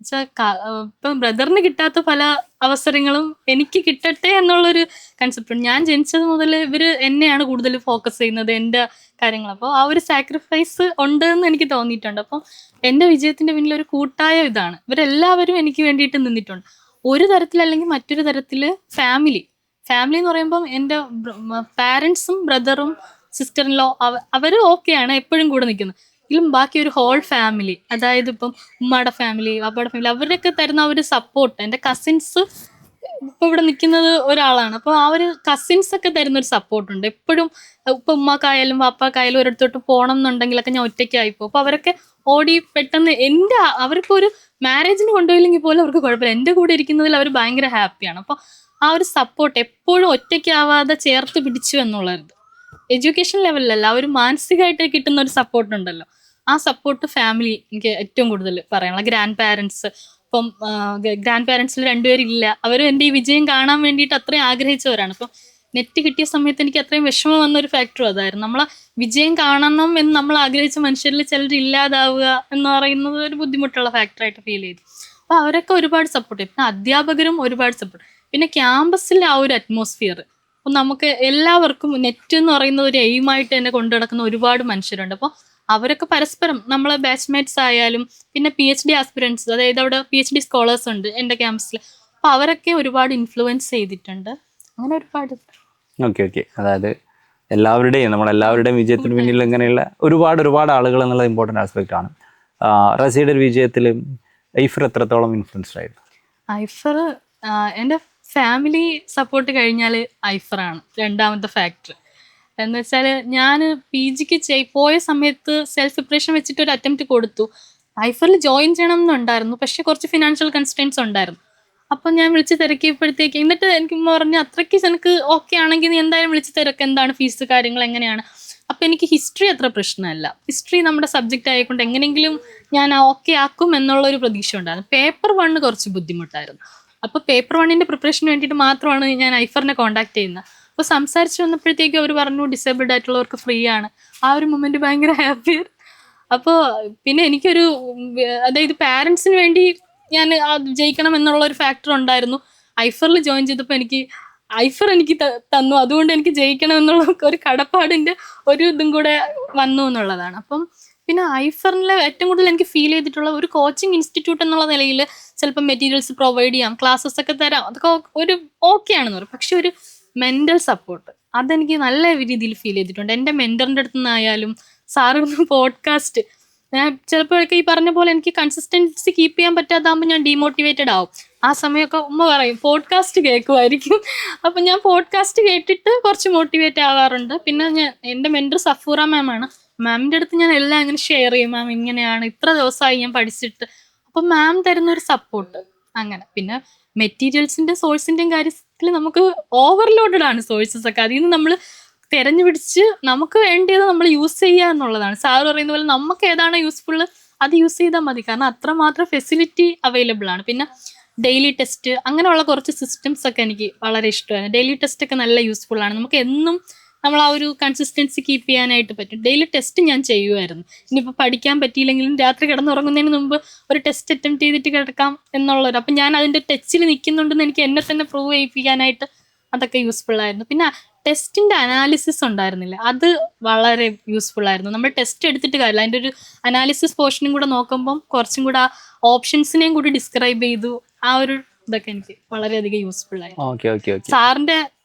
ഇപ്പം ബ്രദറിന് കിട്ടാത്ത പല അവസരങ്ങളും എനിക്ക് കിട്ടട്ടെ എന്നുള്ളൊരു കൺസെപ്റ്റ്. ഞാൻ ജനിച്ചത് മുതൽ ഇവർ എന്നെയാണ് കൂടുതൽ ഫോക്കസ് ചെയ്യുന്നത്, എൻ്റെ കാര്യങ്ങൾ. അപ്പോൾ ആ ഒരു സാക്രിഫൈസ് ഉണ്ട് എന്ന് എനിക്ക് തോന്നിയിട്ടുണ്ട്. അപ്പം എൻ്റെ വിജയത്തിൻ്റെ പിന്നിൽ ഒരു കൂട്ടായ ഇതാണ്. ഇവരെല്ലാവരും എനിക്ക് വേണ്ടിയിട്ട് നിന്നിട്ടുണ്ട്. ഒരു തരത്തിലല്ലെങ്കിൽ മറ്റൊരു തരത്തിൽ ഫാമിലി എന്ന് പറയുമ്പം എൻ്റെ പാരൻസും ബ്രദറും സിസ്റ്റർ ഇൻ ലോ അവർ ഓക്കെയാണ്, എപ്പോഴും കൂടെ നിൽക്കുന്നത്. എങ്കിലും ബാക്കി ഒരു ഹോൾ ഫാമിലി, അതായത് ഇപ്പം ഉമ്മയുടെ ഫാമിലി, അപ്പയുടെ ഫാമിലി, അവരൊക്കെ തരുന്ന ഒരു സപ്പോർട്ട്. എൻ്റെ കസിൻസ് ഇപ്പോൾ ഇവിടെ നിൽക്കുന്നത് ഒരാളാണ്. അപ്പോൾ ആ ഒരു കസിൻസ് ഒക്കെ തരുന്ന ഒരു സപ്പോർട്ടുണ്ട് എപ്പോഴും. ഇപ്പം ഉമ്മക്കായാലും വാപ്പാക്കായാലും ഒരിടത്തോട്ട് പോകണം എന്നുണ്ടെങ്കിലൊക്കെ ഞാൻ ഒറ്റയ്ക്കായിപ്പോൾ. അപ്പോൾ അവരൊക്കെ ഓടി പെട്ടെന്ന് അവർക്ക് ഒരു മാരേജിന് കൊണ്ടുപോയില്ലെങ്കിൽ പോലും അവർക്ക് കുഴപ്പമില്ല, എൻ്റെ കൂടെ ഇരിക്കുന്നതിൽ അവർ ഭയങ്കര ഹാപ്പിയാണ്. അപ്പോൾ ആ ഒരു സപ്പോർട്ട് എപ്പോഴും ഒറ്റയ്ക്കാവാതെ ചേർത്ത് പിടിച്ചു എന്നുള്ളത് എഡ്യൂക്കേഷൻ ലെവലിലല്ല, ആ ഒരു മാനസികമായിട്ട് കിട്ടുന്ന ഒരു സപ്പോർട്ട് ഉണ്ടല്ലോ, ആ സപ്പോർട്ട് ഫാമിലി എനിക്ക് ഏറ്റവും കൂടുതൽ പറയാനുള്ള. ഗ്രാൻഡ് പാരൻസ്, ഇപ്പം ഗ്രാൻഡ് പാരൻസിൽ രണ്ടുപേരില്ല, അവരും എൻ്റെ ഈ വിജയം കാണാൻ വേണ്ടിയിട്ട് അത്രയും ആഗ്രഹിച്ചവരാണ്. അപ്പം നെറ്റ് കിട്ടിയ സമയത്ത് എനിക്ക് അത്രയും വിഷമം വന്നൊരു ഫാക്ടറും അതായിരുന്നു. നമ്മളെ വിജയം കാണണം എന്ന് നമ്മൾ ആഗ്രഹിച്ച മനുഷ്യരിൽ ചിലർ ഇല്ലാതാവുക എന്ന് പറയുന്നത് ഒരു ബുദ്ധിമുട്ടുള്ള ഫാക്ടറായിട്ട് ഫീൽ ചെയ്തു. അപ്പോൾ അവരൊക്കെ ഒരുപാട് സപ്പോർട്ട് ചെയ്യും. പിന്നെ അധ്യാപകരും ഒരുപാട് സപ്പോർട്ട്. പിന്നെ ക്യാമ്പസിൽ ആ ഒരു അറ്റ്മോസ്ഫിയർ, അപ്പം നമുക്ക് എല്ലാവർക്കും നെറ്റ് എന്ന് പറയുന്ന ഒരു എയിമായിട്ട് തന്നെ കൊണ്ടു നടക്കുന്ന ഒരുപാട് മനുഷ്യരുണ്ട്. അപ്പോൾ അവരൊക്കെ പരസ്പരം നമ്മളെ ബാച്ച്മേറ്റ്സ് ആയാലും പിന്നെ PhD ആസ്പിറൻസ്, അതായത് അവിടെ PhD സ്കോളേഴ്സ് ഉണ്ട് എൻ്റെ ക്യാമ്പസിൽ. അപ്പോൾ അവരൊക്കെ ഒരുപാട് ഇൻഫ്ലുവൻസ് ചെയ്തിട്ടുണ്ട്. അങ്ങനെ ഒരുപാട്. ഓക്കെ. അതായത് നമ്മളെല്ലാവരുടെയും വിജയത്തിന് പിന്നിൽ ഇങ്ങനെയുള്ള ഒരുപാട് ആളുകൾ എന്നുള്ള ഇമ്പോർട്ടൻ്റ് ആസ്പെക്റ്റ് ആണ്. റസിയുടെ വിജയത്തിൽ ഐഫർ എത്രത്തോളം ഇൻഫ്ലുവൻസ്ഡ് ആയിരുന്നു? ഐഫർ എൻ്റെ ഫാമിലി സപ്പോർട്ട് കഴിഞ്ഞാൽ ഐഫറാണ് രണ്ടാമത്തെ ഫാക്ടർ. എന്ന് വെച്ചാൽ ഞാൻ PG പോയ സമയത്ത് സെൽഫ് പ്രിപ്പറേഷൻ വെച്ചിട്ട് ഒരു അറ്റംപ്റ്റ് കൊടുത്തു. ഐഫറിൽ ജോയിൻ ചെയ്യണം എന്നുണ്ടായിരുന്നു, പക്ഷെ കുറച്ച് ഫിനാൻഷ്യൽ കൺസ്ട്രെയിൻസ് ഉണ്ടായിരുന്നു. അപ്പം ഞാൻ വിളിച്ച് തിരക്കിയപ്പോഴത്തേക്ക്, എന്നിട്ട് എനിക്ക് പറഞ്ഞു അത്രയ്ക്ക് എനിക്ക് ഓക്കെ ആണെങ്കിൽ നീ എന്തായാലും വിളിച്ച് തിരക്ക്, എന്താണ് ഫീസ്, കാര്യങ്ങൾ എങ്ങനെയാണ്. അപ്പം എനിക്ക് ഹിസ്റ്ററി അത്ര പ്രശ്നമല്ല, ഹിസ്റ്ററി നമ്മുടെ സബ്ജക്റ്റ് ആയതുകൊണ്ട് എങ്ങനെയെങ്കിലും ഞാൻ ഓക്കെ ആക്കും എന്നുള്ളൊരു പ്രതീക്ഷ ഉണ്ടായിരുന്നു. പേപ്പർ 1 കുറച്ച് ബുദ്ധിമുട്ടായിരുന്നു. അപ്പോൾ പേപ്പർ 1ൻ്റെ പ്രിപ്പറേഷന് വേണ്ടിയിട്ട് മാത്രമാണ് ഞാൻ ഐഫറിനെ കോൺടാക്ട് ചെയ്യുന്നത്. അപ്പോൾ സംസാരിച്ച് വന്നപ്പോഴത്തേക്കും അവർ പറഞ്ഞു ഡിസേബിൾഡ് ആയിട്ടുള്ളവർക്ക് ഫ്രീ ആണ്. ആ ഒരു മൊമെൻറ്റ് ഭയങ്കര ഹാപ്പിയാണ്. അപ്പോൾ പിന്നെ എനിക്കൊരു, അതായത് പാരൻസിന് വേണ്ടി ഞാൻ ജയിക്കണം എന്നുള്ള ഒരു ഫാക്ടർ ഉണ്ടായിരുന്നു. ഐഫറിൽ ജോയിൻ ചെയ്തപ്പോൾ ഐഫർ എനിക്ക് തന്നു, അതുകൊണ്ട് എനിക്ക് ജയിക്കണം എന്നുള്ള ഒരു കടപ്പാടിൻ്റെ ഒരു ഇതും കൂടെ വന്നു എന്നുള്ളതാണ്. അപ്പം പിന്നെ ഐഫറിൽ ഏറ്റവും കൂടുതൽ എനിക്ക് ഫീൽ ചെയ്തിട്ടുള്ള ഒരു കോച്ചിങ് ഇൻസ്റ്റിറ്റ്യൂട്ട് എന്നുള്ള നിലയിൽ ചിലപ്പോൾ മെറ്റീരിയൽസ് പ്രൊവൈഡ് ചെയ്യാം, ക്ലാസ്സസ് ഒക്കെ തരാം, അതൊക്കെ ഒരു ഓക്കെ ആണെന്ന് പറയും. പക്ഷെ ഒരു മെൻ്റൽ സപ്പോർട്ട് അതെനിക്ക് നല്ല രീതിയിൽ ഫീൽ ചെയ്തിട്ടുണ്ട്. എൻ്റെ മെൻറ്ററിൻ്റെ അടുത്ത് നിന്നായാലും സാറ് പോഡ്കാസ്റ്റ്, ഞാൻ ചിലപ്പോഴൊക്കെ ഈ പറഞ്ഞ പോലെ എനിക്ക് കൺസിസ്റ്റൻസി കീപ്പ് ചെയ്യാൻ പറ്റാതാകുമ്പോൾ ഞാൻ ഡീമോട്ടിവേറ്റഡ് ആവും. ആ സമയമൊക്കെ ഉമ്മ പറയും പോഡ്കാസ്റ്റ് കേൾക്കുമായിരിക്കും. അപ്പം ഞാൻ പോഡ്കാസ്റ്റ് കേട്ടിട്ട് കുറച്ച് മോട്ടിവേറ്റ് ആവാറുണ്ട്. പിന്നെ എൻ്റെ മെൻറ്റർ സഫൂറ മാമാണ്. മാമിൻ്റെ അടുത്ത് ഞാൻ എല്ലാം അങ്ങനെ ഷെയർ ചെയ്യും, മാം ഇങ്ങനെയാണ്, ഇത്ര ദിവസമായി ഞാൻ പഠിച്ചിട്ട്. അപ്പം മാം തരുന്നൊരു സപ്പോർട്ട് അങ്ങനെ. പിന്നെ മെറ്റീരിയൽസിൻ്റെ സോഴ്സിൻ്റെയും കാര്യത്തിൽ നമുക്ക് ഓവർലോഡഡ് ആണ് സോഴ്സസ് ഒക്കെ. അതിൽ നിന്ന് നമ്മൾ തിരഞ്ഞു പിടിച്ച് നമുക്ക് വേണ്ടിയത് നമ്മൾ യൂസ് ചെയ്യുക എന്നുള്ളതാണ്. സാറ് പറയുന്ന പോലെ നമുക്ക് ഏതാണ് യൂസ്ഫുള്ള് അത് യൂസ് ചെയ്താൽ മതി, കാരണം അത്രമാത്രം ഫെസിലിറ്റി അവൈലബിൾ ആണ്. പിന്നെ ഡെയിലി ടെസ്റ്റ് അങ്ങനെയുള്ള കുറച്ച് സിസ്റ്റംസ് ഒക്കെ എനിക്ക് വളരെ ഇഷ്ടമാണ്. ഡെയിലി ടെസ്റ്റ് ഒക്കെ നല്ല യൂസ്ഫുൾ ആണ്. നമുക്ക് എന്നും നമ്മൾ ആ ഒരു കൺസിസ്റ്റൻസി കീപ്പ് ചെയ്യാനായിട്ട് പറ്റും. ഡെയിലി ടെസ്റ്റ് ഞാൻ ചെയ്യുമായിരുന്നു. ഇനിയിപ്പോൾ പഠിക്കാൻ പറ്റിയില്ലെങ്കിലും രാത്രി കിടന്നുറങ്ങുന്നതിന് മുമ്പ് ഒരു ടെസ്റ്റ് അറ്റംപ്റ്റ് ചെയ്തിട്ട് കിടക്കാം എന്നുള്ളൊരു, അപ്പം ഞാൻ അതിൻ്റെ ടച്ചിൽ നിൽക്കുന്നുണ്ടെന്ന് എനിക്ക് എന്നെ തന്നെ പ്രൂവ് ചെയ്യിപ്പിക്കാനായിട്ട് അതൊക്കെ യൂസ്ഫുൾ ആയിരുന്നു. പിന്നെ ടെസ്റ്റിൻ്റെ അനാലിസിസ് ഉണ്ടായിരുന്നില്ല, അത് വളരെ യൂസ്ഫുൾ ആയിരുന്നു. നമ്മൾ ടെസ്റ്റ് എടുത്തിട്ട് കാര്യമില്ല, അതിൻ്റെ ഒരു അനാലിസിസ് പോർഷനും കൂടെ നോക്കുമ്പം കുറച്ചും കൂടെ ആ ഓപ്ഷൻസിനെയും കൂടി ഡിസ്ക്രൈബ് ചെയ്തു. ആ ഒരു ഇതൊക്കെ എനിക്ക് വളരെയധികം യൂസ്ഫുൾ ആയിരുന്നു. സാറിൻ്റെ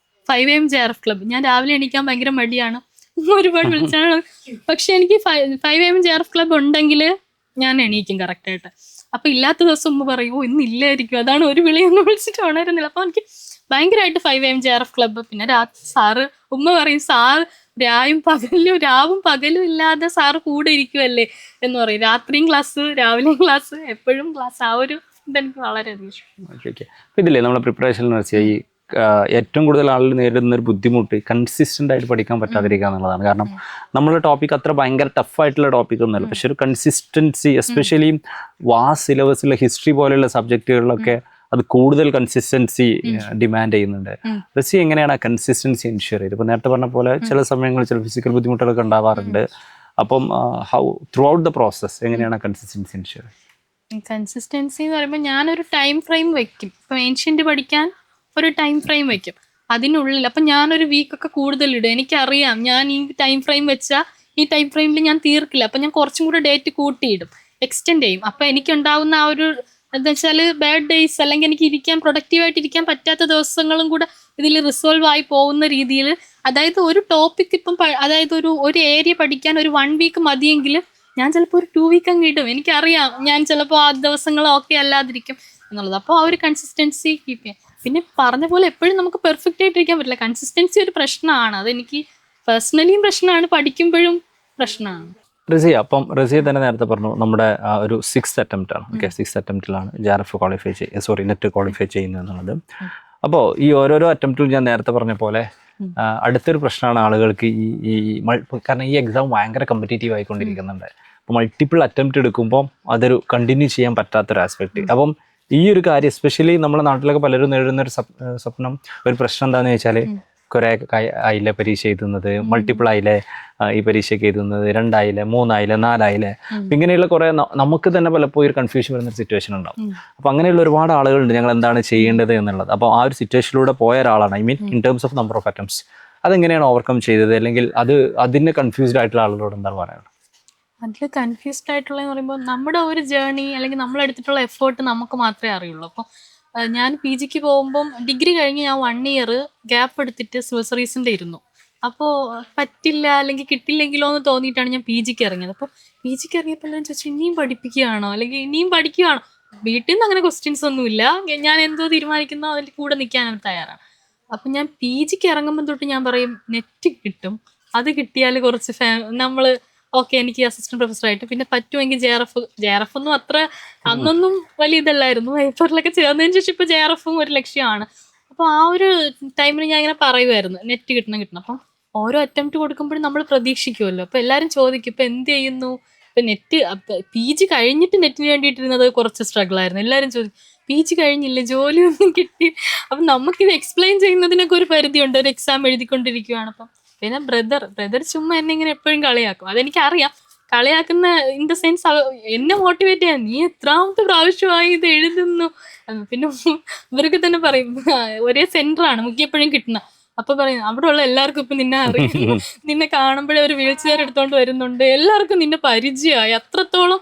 5 AM JRF ക്ലബ്ബ്, ഞാൻ രാവിലെ എണീക്കാൻ ഭയങ്കര മടിയാണ്, ഒരുപാട് വിളിച്ചാണ്. പക്ഷെ എനിക്ക് 5 AM JRF ക്ലബ്ബ് ഉണ്ടെങ്കിൽ ഞാൻ എണീക്കും കറക്റ്റായിട്ട്. അപ്പം ഇല്ലാത്ത ദിവസം ഉമ്മ പറയും ഓ ഇന്നില്ലായിരിക്കും, അതാണ് ഒരു വിളിയൊന്നും വിളിച്ചിട്ട് ഉണരുന്നില്ല. അപ്പോൾ എനിക്ക് ഭയങ്കരമായിട്ട് 5 AM JRF ക്ലബ്ബ്. പിന്നെ സാറ് ഉമ്മ പറയും സാർ രാവും പകലും ഇല്ലാതെ സാറ് കൂടെ ഇരിക്കുമല്ലേ എന്ന് പറയും. രാത്രിയും ക്ലാസ് രാവിലെയും ക്ലാസ് എപ്പോഴും ക്ലാസ്. ആ ഒരു ഇതെനിക്ക് വളരെയധികം ഇഷ്ടം. ഇതില്ലേ നമ്മുടെ പ്രിപ്പറേഷൻ ഈ ഏറ്റവും കൂടുതൽ ആളുകൾ നേരിടുന്ന ഒരു ബുദ്ധിമുട്ട് കൺസിസ്റ്റൻ്റ് ആയിട്ട് പഠിക്കാൻ പറ്റാതിരിക്കുക എന്നുള്ളതാണ്. കാരണം നമ്മുടെ ടോപ്പിക് അത്ര ഭയങ്കര ടഫായിട്ടുള്ള ടോപ്പിക് ഒന്നുമല്ല, പക്ഷെ ഒരു കൺസിസ്റ്റൻസി എസ്പെഷ്യലി സിലബസിലെ ഹിസ്റ്ററി പോലെയുള്ള സബ്ജക്റ്റുകളിലൊക്കെ അത് കൂടുതൽ കൺസിസ്റ്റൻസി ഡിമാൻഡ് ചെയ്യുന്നുണ്ട്. റസി എങ്ങനെയാണ് ആ കൺസിസ്റ്റൻസി എൻഷുർ ചെയ്ത്? ഇപ്പോൾ നേരത്തെ പറഞ്ഞ പോലെ ചില സമയങ്ങളിൽ ചില ഫിസിക്കൽ ബുദ്ധിമുട്ടുകളൊക്കെ ഉണ്ടാവാറുണ്ട്. അപ്പം ത്രൂ ഔട്ട് ദ പ്രോസസ് എങ്ങനെയാണ് കൺസിസ്റ്റൻസി എൻഷുർ? കൺസിസ്റ്റൻസി എന്ന് പറയുമ്പോൾ ഞാനൊരു ടൈം ഫ്രെയിം വെക്കും. ഇപ്പം ഏൻഷ്യൻ്റ് പഠിക്കാൻ ഒരു ടൈം ഫ്രെയിം വെക്കും, അതിനുള്ളിൽ അപ്പം ഞാനൊരു വീക്കൊക്കെ കൂടുതലിടും. എനിക്കറിയാം ഞാൻ ഈ ടൈം ഫ്രെയിം വെച്ചാൽ ഈ ടൈം ഫ്രെയിമിൽ ഞാൻ തീർക്കില്ല, അപ്പം ഞാൻ കുറച്ചും കൂടെ ഡേറ്റ് കൂട്ടിയിടും, എക്സ്റ്റെൻഡ് ചെയ്യും. അപ്പം എനിക്കുണ്ടാവുന്ന ആ ഒരു എന്താ വെച്ചാൽ ബാഡ് ഡേയ്സ് അല്ലെങ്കിൽ എനിക്ക് ഇരിക്കാൻ പ്രൊഡക്റ്റീവായിട്ട് ഇരിക്കാൻ പറ്റാത്ത ദിവസങ്ങളും കൂടെ ഇതിൽ റിസോൾവ് ആയി പോകുന്ന രീതിയിൽ. അതായത് ഒരു ടോപ്പിക് ഇപ്പം അതായത് ഒരു ഏരിയ പഠിക്കാൻ ഒരു 1 വീക്ക് മതിയെങ്കിൽ ഞാൻ ചിലപ്പോൾ ഒരു 2 വീക്ക് അങ്ങ് ഇടും. എനിക്കറിയാം ഞാൻ ചിലപ്പോൾ ആ ദിവസങ്ങൾ ഓക്കെ അല്ലാതിരിക്കും എന്നുള്ളത്. അപ്പോൾ ആ ഒരു കൺസിസ്റ്റൻസി കീപ്പ് ചെയ്യാം. പിന്നെ പറഞ്ഞ പോലെ എപ്പോഴും നമുക്ക് പെർഫെക്റ്റ് ആയിട്ടിരിക്കാൻ പറ്റില്ല. കൺസിസ്റ്റൻസി ഒരു പ്രശ്നമാണ്, അതെനിക്ക് പേഴ്സണലിയും പ്രശ്നമാണ്, പഠിക്കുമ്പോഴും പ്രശ്നമാണ്. റസിയ, അപ്പം റസിയ തന്നെ നേരത്തെ പറഞ്ഞു നമ്മുടെ ഒരു 6th അറ്റംപ്റ്റ് ആണ്. Okay, 6th അറ്റംപ്റ്റിലാണ് JRF qualify net qualify ചെയ്യുന്നത് എന്നുള്ളത്. അപ്പോൾ ഈ ഓരോരോ അറ്റംപ്റ്റിലും ഞാൻ നേരത്തെ പറഞ്ഞ പോലെ അടുത്തൊരു പ്രശ്നമാണ് ആളുകൾക്ക് കാരണം ഈ എക്സാം ഭയങ്കര കോമ്പറ്റേറ്റീവ് ആയിക്കൊണ്ടിരിക്കുന്നുണ്ട്. അപ്പോൾ മൾട്ടിപ്പിൾ അറ്റംപ്റ്റ് എടുക്കുമ്പോൾ അതൊരു കണ്ടിന്യൂ ചെയ്യാൻ പറ്റാത്തൊരു ആസ്പെക്ട്. അപ്പം ഈ ഒരു കാര്യം എസ്പെഷ്യലി നമ്മുടെ നാട്ടിലൊക്കെ പലരും നേടുന്നൊരു സ്വപ്നം, ഒരു പ്രശ്നം എന്താണെന്ന് വെച്ചാൽ കുറേ ആയില്ലേ പരീക്ഷ എഴുതുന്നത്, മൾട്ടിപ്പിൾ ആയില്ലേ ഈ പരീക്ഷയ്ക്ക് എഴുതുന്നത്, 2 ആയില്ലേ, 3 ആയില്ലേ, 4 ആയില്ലേ, ഇങ്ങനെയുള്ള കുറേ നമുക്ക് തന്നെ പലപ്പോഴും ഒരു കൺഫ്യൂഷൻ വരുന്നൊരു സിറ്റുവേഷൻ ഉണ്ടാവും. അപ്പോൾ അങ്ങനെയുള്ള ഒരുപാട് ആളുകളുണ്ട് ഞങ്ങൾ എന്താണ് ചെയ്യേണ്ടത് എന്നുള്ളത്. അപ്പോൾ ആ ഒരു സിറ്റുവേഷനിലൂടെ പോയ ഒരാളാണ്, I mean in terms of number of attempts, അതെങ്ങനെയാണ് ഓവർകം ചെയ്തത്? അല്ലെങ്കിൽ അതിന് കൺഫ്യൂസ്ഡ് ആയിട്ടുള്ള ആളുകളോട് എന്താണ് പറയുന്നത്? അതിൽ കൺഫ്യൂസ്ഡ് ആയിട്ടുള്ളതെന്ന് പറയുമ്പോൾ നമ്മുടെ ഒരു ജേർണി അല്ലെങ്കിൽ നമ്മൾ എടുത്തിട്ടുള്ള എഫേർട്ട് നമുക്ക് മാത്രമേ അറിയുള്ളൂ. അപ്പോൾ ഞാൻ PG ക്ക് പോകുമ്പം ഡിഗ്രി കഴിഞ്ഞ് ഞാൻ 1 ഇയർ ഗ്യാപ്പ് എടുത്തിട്ട് സിവിൽ സർവീസിൻ്റെ ഇരുന്നു. അപ്പോൾ പറ്റില്ല അല്ലെങ്കിൽ കിട്ടില്ലെങ്കിലോ എന്ന് തോന്നിയിട്ടാണ് ഞാൻ PG ക്ക് ഇറങ്ങിയത്. അപ്പോൾ PG ക്ക് ഇറങ്ങിയപ്പോൾ എല്ലാവരും ചോദിച്ചു ഇനിയും പഠിപ്പിക്കുകയാണോ അല്ലെങ്കിൽ ഇനിയും പഠിക്കുകയാണോ. വീട്ടിൽ നിന്ന് അങ്ങനെ ക്വസ്റ്റ്യൻസ് ഒന്നുമില്ല, ഞാൻ എന്തോ തീരുമാനിക്കുന്നോ അതിൽ കൂടെ നിൽക്കാൻ അവർ തയ്യാറാണ്. അപ്പം ഞാൻ PG ക്ക് ഇറങ്ങുമ്പോൾ തൊട്ട് ഞാൻ പറയും നെറ്റ് കിട്ടും, അത് കിട്ടിയാൽ കുറച്ച് നമ്മൾ ഓക്കെ എനിക്ക് അസിസ്റ്റന്റ് പ്രൊഫസറായിട്ട്, പിന്നെ പറ്റുമെങ്കിൽ JRF ഒന്നും അത്ര അന്നൊന്നും വലിയ ഇതല്ലായിരുന്നു. പേപ്പറിലൊക്കെ ചേർന്നതിന് ശേഷം ഇപ്പോൾ JRFും ഒരു ലക്ഷ്യമാണ്. അപ്പോൾ ആ ഒരു ടൈമിൽ ഞാൻ ഇങ്ങനെ പറയുമായിരുന്നു നെറ്റ് കിട്ടണം. അപ്പം ഓരോ അറ്റംപ്റ്റ് കൊടുക്കുമ്പോഴും നമ്മൾ പ്രതീക്ഷിക്കുമല്ലോ. അപ്പോൾ എല്ലാവരും ചോദിക്കും ഇപ്പം എന്ത് ചെയ്യുന്നു, ഇപ്പം നെറ്റ് PG കഴിഞ്ഞിട്ട് നെറ്റിന് വേണ്ടിയിട്ടിരുന്നത് കുറച്ച് സ്ട്രഗിൾ ആയിരുന്നു. എല്ലാവരും ചോദിക്കും PG കഴിഞ്ഞില്ലേ, ജോലിയൊന്നും കിട്ടി. അപ്പം നമുക്കിത് എക്സ്പ്ലെയിൻ ചെയ്യുന്നതിനൊക്കെ ഒരു പരിധിയുണ്ട്, ഒരു എക്സാം എഴുതിക്കൊണ്ടിരിക്കുകയാണ്. അപ്പം പിന്നെ ബ്രദർ ചുമ്മാ എന്നെ ഇങ്ങനെ എപ്പോഴും കളിയാക്കും, അതെനിക്കറിയാം. കളിയാക്കുന്ന ഇൻ ദ സെൻസ് എന്നെ മോട്ടിവേറ്റ് ചെയ്യാൻ, നീ എത്രാമത്തെ പ്രാവശ്യമായി ഇത് എഴുതുന്നു. പിന്നെ ഇവരൊക്കെ തന്നെ പറയും ഒരേ സെന്ററാണ് മുക്കിയപ്പോഴും കിട്ടുന്ന. അപ്പൊ പറയും അവിടെ ഉള്ള എല്ലാവർക്കും ഇപ്പൊ നിന്നെ അറിയാം, നിന്നെ കാണുമ്പോഴേ ഒരു വീൽ ചെയർ എടുത്തോണ്ട് വരുന്നുണ്ട്, എല്ലാവർക്കും നിന്നെ പരിചയമായി, അത്രത്തോളം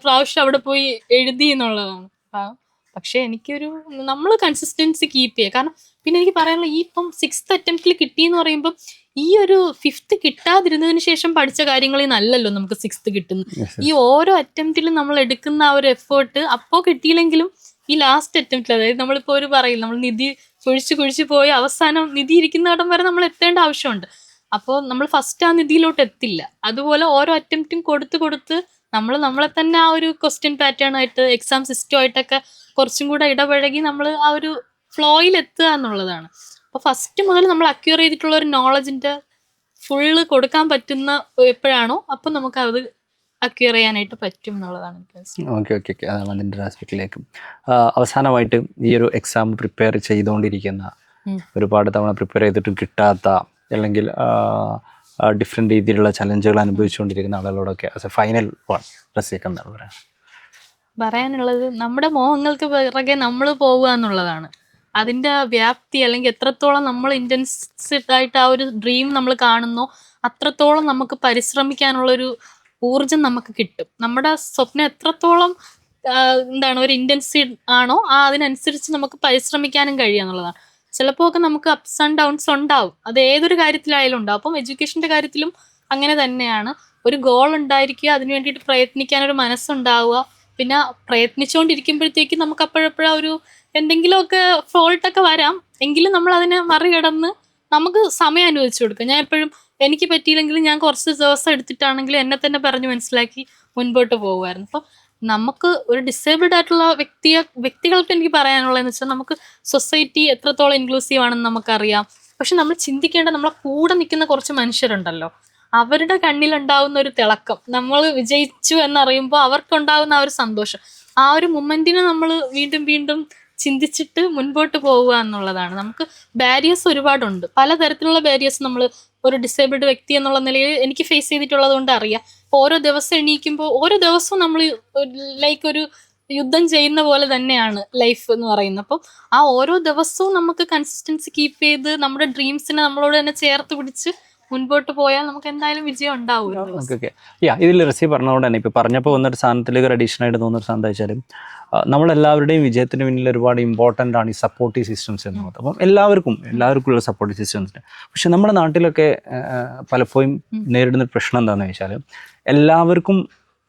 പ്രാവശ്യം അവിടെ പോയി എഴുതി എന്നുള്ളതാണ്. പക്ഷെ എനിക്കൊരു നമ്മൾ കൺസിസ്റ്റൻസി കീപ്പ് ചെയ്യുക. കാരണം പിന്നെ എനിക്ക് പറയാനുള്ള ഈ ഇപ്പം 6th അറ്റംപ്റ്റിൽ കിട്ടിയെന്ന് പറയുമ്പോൾ ഈ ഒരു 5th കിട്ടാതിരുന്നതിന് ശേഷം പഠിച്ച കാര്യങ്ങളിൽ നല്ലല്ലോ നമുക്ക് 6th കിട്ടുന്നു. ഈ ഓരോ അറ്റംപ്റ്റിലും നമ്മൾ എടുക്കുന്ന ആ ഒരു എഫേർട്ട് അപ്പോൾ കിട്ടിയില്ലെങ്കിലും ഈ ലാസ്റ്റ് അറ്റംപ്റ്റിൽ, അതായത് നമ്മളിപ്പോൾ ഒരു പറയില്ല നമ്മൾ നിധി കുഴിച്ച് പോയി അവസാനം നിധി ഇരിക്കുന്നിടം വരെ നമ്മൾ എത്തേണ്ട ആവശ്യമുണ്ട്. അപ്പോൾ നമ്മൾ ഫസ്റ്റ് ആ നിധിയിലോട്ട് എത്തില്ല. അതുപോലെ ഓരോ അറ്റംപ്റ്റും കൊടുത്ത് നമ്മളെ തന്നെ ആ ഒരു ക്വസ്റ്റ്യൻ പാറ്റേൺ ആയിട്ട് എക്സാം സിസ്റ്റമായിട്ടൊക്കെ കുറച്ചും കൂടെ ഇടപഴകി നമ്മൾ ആ ഒരു ഫ്ലോയിൽ എത്തുക എന്നുള്ളതാണ്. അപ്പോൾ ഫസ്റ്റ് മുതൽ നമ്മൾ അക്യൂർ ചെയ്തിട്ടുള്ള ഒരു നോളജിൻ്റെ ഫുള്ള് കൊടുക്കാൻ പറ്റുന്ന എപ്പോഴാണോ അപ്പം നമുക്ക് അത് അക്യൂർ ചെയ്യാനായിട്ട് പറ്റും എന്നുള്ളതാണ്. ഓക്കെ അതാണ് അതിൻ്റെ ഒരു ആസ്പെക്റ്റിലേക്ക്. അവസാനമായിട്ട് ഈ ഒരു എക്സാം പ്രിപ്പയർ ചെയ്തുകൊണ്ടിരിക്കുന്ന, ഒരുപാട് തവണ പ്രിപ്പയർ ചെയ്തിട്ടും കിട്ടാത്ത അല്ലെങ്കിൽ ഡിഫറെൻറ്റ് രീതിയിലുള്ള ചലഞ്ചുകൾ അനുഭവിച്ചുകൊണ്ടിരിക്കുന്ന ആളുകളോടൊക്കെ ആസ് എ ഫൈനൽ റസിയൊക്കെ എന്താണ് പറയാനുള്ളത്? നമ്മുടെ മോഹങ്ങൾക്ക് പിറകെ നമ്മൾ പോവുക എന്നുള്ളതാണ്. അതിൻ്റെ വ്യാപ്തി അല്ലെങ്കിൽ എത്രത്തോളം നമ്മൾ ഇൻറ്റൻസ്ഡ് ആയിട്ട് ആ ഒരു ഡ്രീം നമ്മൾ കാണുന്നോ അത്രത്തോളം നമുക്ക് പരിശ്രമിക്കാനുള്ളൊരു ഊർജം നമുക്ക് കിട്ടും. നമ്മുടെ സ്വപ്നം എത്രത്തോളം ഒരു ഇൻറ്റൻസിഡ് ആണോ അതിനനുസരിച്ച് നമുക്ക് പരിശ്രമിക്കാനും കഴിയുക എന്നുള്ളതാണ്. ചിലപ്പോൾ ഒക്കെ നമുക്ക് അപ്സ് ആൻഡ് ഡൗൺസ് ഉണ്ടാവും, അത് ഏതൊരു കാര്യത്തിലായാലും ഉണ്ടാവും. അപ്പം എഡ്യൂക്കേഷൻ്റെ കാര്യത്തിലും അങ്ങനെ തന്നെയാണ്. ഒരു ഗോൾ ഉണ്ടായിരിക്കുക, അതിന് വേണ്ടിയിട്ട് പ്രയത്നിക്കാനൊരു മനസ്സുണ്ടാവുക. പിന്നെ പ്രയത്നിച്ചുകൊണ്ടിരിക്കുമ്പോഴത്തേക്ക് നമുക്ക് അപ്പോഴപ്പോഴും ഒരു എന്തെങ്കിലുമൊക്കെ ഫോൾട്ടൊക്കെ വരാം, എങ്കിലും നമ്മൾ അതിനെ മറികടന്ന് നമുക്ക് സമയം അനുവദിച്ചു കൊടുക്കുക. ഞാൻ എപ്പോഴും എനിക്ക് പറ്റിയില്ലെങ്കിലും ഞാൻ കുറച്ച് ദിവസം എടുത്തിട്ടാണെങ്കിലും എന്നെ തന്നെ പറഞ്ഞ് മനസ്സിലാക്കി മുൻപോട്ട് പോകുമായിരുന്നു. അപ്പം നമുക്ക് ഒരു ഡിസേബിൾഡ് ആയിട്ടുള്ള വ്യക്തികൾക്ക് എനിക്ക് പറയാനുള്ളതെന്ന് വെച്ചാൽ നമുക്ക് സൊസൈറ്റി എത്രത്തോളം ഇൻക്ലൂസീവ് ആണെന്ന് നമുക്കറിയാം. പക്ഷെ നമ്മൾ ചിന്തിക്കേണ്ട നമ്മളെ കൂടെ നിൽക്കുന്ന കുറച്ച് മനുഷ്യരുണ്ടല്ലോ, അവരുടെ കണ്ണിലുണ്ടാവുന്ന ഒരു തിളക്കം, നമ്മൾ വിജയിച്ചു എന്നറിയുമ്പോൾ അവർക്കുണ്ടാവുന്ന ആ ഒരു സന്തോഷം, ആ ഒരു മൊമെന്റിനെ നമ്മൾ വീണ്ടും വീണ്ടും ചിന്തിച്ചിട്ട് മുൻപോട്ട് പോവുക എന്നുള്ളതാണ്. നമുക്ക് ബാരിയേഴ്സ് ഒരുപാടുണ്ട്, പലതരത്തിലുള്ള ബാരിയേഴ്സ് നമ്മൾ ഒരു ഡിസേബിൾഡ് വ്യക്തി എന്നുള്ള നിലയിൽ എനിക്ക് ഫേസ് ചെയ്തിട്ടുള്ളത് കൊണ്ട് അറിയാം. ഓരോ ദിവസം എണീക്കുമ്പോൾ ഓരോ ദിവസവും നമ്മൾ ലൈക്ക് ഒരു യുദ്ധം ചെയ്യുന്ന പോലെ തന്നെയാണ് ലൈഫ് എന്ന് പറയുന്നത്. അപ്പം ആ ഓരോ ദിവസവും നമുക്ക് കൺസിസ്റ്റൻസി കീപ്പ് ചെയ്ത് നമ്മുടെ ഡ്രീംസിനെ നമ്മളോട് തന്നെ ചേർത്ത് പിടിച്ച് മുൻപോട്ട് പോയാൽ നമുക്ക് എന്തായാലും വിജയം ഉണ്ടാവും. ഓക്കെ ഇതിൽ റസി പറഞ്ഞതുകൊണ്ട് തന്നെ ഇപ്പോൾ പറഞ്ഞപ്പോൾ വന്നൊരു സാധനത്തിലേക്ക് ഒരു അഡീഷണൽ ആയിട്ട് തോന്നുന്നൊരു സാധനം എന്താ വെച്ചാൽ നമ്മളെല്ലാവരുടെയും വിജയത്തിന് പിന്നിൽ ഒരുപാട് ഇമ്പോർട്ടൻ്റ് ആണ് ഈ സപ്പോർട്ടീവ് സിസ്റ്റംസ് എന്നുള്ളത്. അപ്പം എല്ലാവർക്കും ഉള്ള സപ്പോർട്ടീവ് സിസ്റ്റംസിന്. പക്ഷെ നമ്മുടെ നാട്ടിലൊക്കെ പലപ്പോഴും നേരിടുന്ന പ്രശ്നം എന്താണെന്ന് വെച്ചാൽ എല്ലാവർക്കും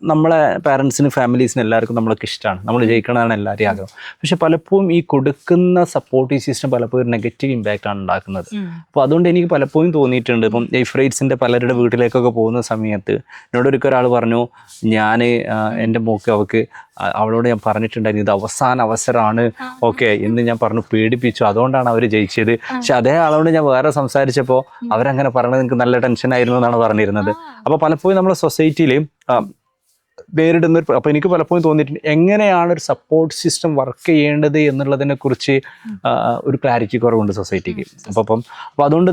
നമ്മളെ പാരൻസിന് ഫാമിലീസിന് എല്ലാവർക്കും നമ്മളൊക്കെ ഇഷ്ടമാണ്, നമ്മൾ ജയിക്കണമെന്നാണ് എല്ലാവരെയും ആഗ്രഹം. പക്ഷെ പലപ്പോഴും ഈ കൊടുക്കുന്ന സപ്പോർട്ടീവ് സിസ്റ്റം പലപ്പോഴും നെഗറ്റീവ് ഇമ്പാക്റ്റ് ആണ് ഉണ്ടാക്കുന്നത്. അപ്പോൾ അതുകൊണ്ട് എനിക്ക് പലപ്പോഴും തോന്നിയിട്ടുണ്ട്, ഇപ്പം എഫ്രൈറ്റ്സിൻ്റെ പലരുടെ വീട്ടിലേക്കൊക്കെ പോകുന്ന സമയത്ത് എന്നോട് ഒരാൾ പറഞ്ഞു, ഞാൻ എൻ്റെ അവളോട് ഞാൻ പറഞ്ഞിട്ടുണ്ടായിരുന്നു ഇത് അവസാന അവസരമാണ് ഓക്കെ എന്ന് ഞാൻ പറഞ്ഞു പേടിപ്പിച്ചു, അതുകൊണ്ടാണ് അവർ ജയിച്ചത്. പക്ഷെ അതേ ആളോട് ഞാൻ വേറെ സംസാരിച്ചപ്പോൾ അവരങ്ങനെ പറഞ്ഞത് എനിക്ക് നല്ല ടെൻഷനായിരുന്നു എന്നാണ് പറഞ്ഞിരുന്നത്. അപ്പോൾ പലപ്പോഴും നമ്മുടെ സൊസൈറ്റിയിൽ നേരിടുന്ന അപ്പോൾ എനിക്ക് പലപ്പോഴും തോന്നിയിട്ടുണ്ട് എങ്ങനെയാണ് ഒരു സപ്പോർട്ട് സിസ്റ്റം വർക്ക് ചെയ്യേണ്ടത് എന്നുള്ളതിനെ കുറിച്ച് ഒരു ക്ലാരിറ്റി കുറവുണ്ട് സൊസൈറ്റിക്ക്. അപ്പോൾ അതുകൊണ്ട്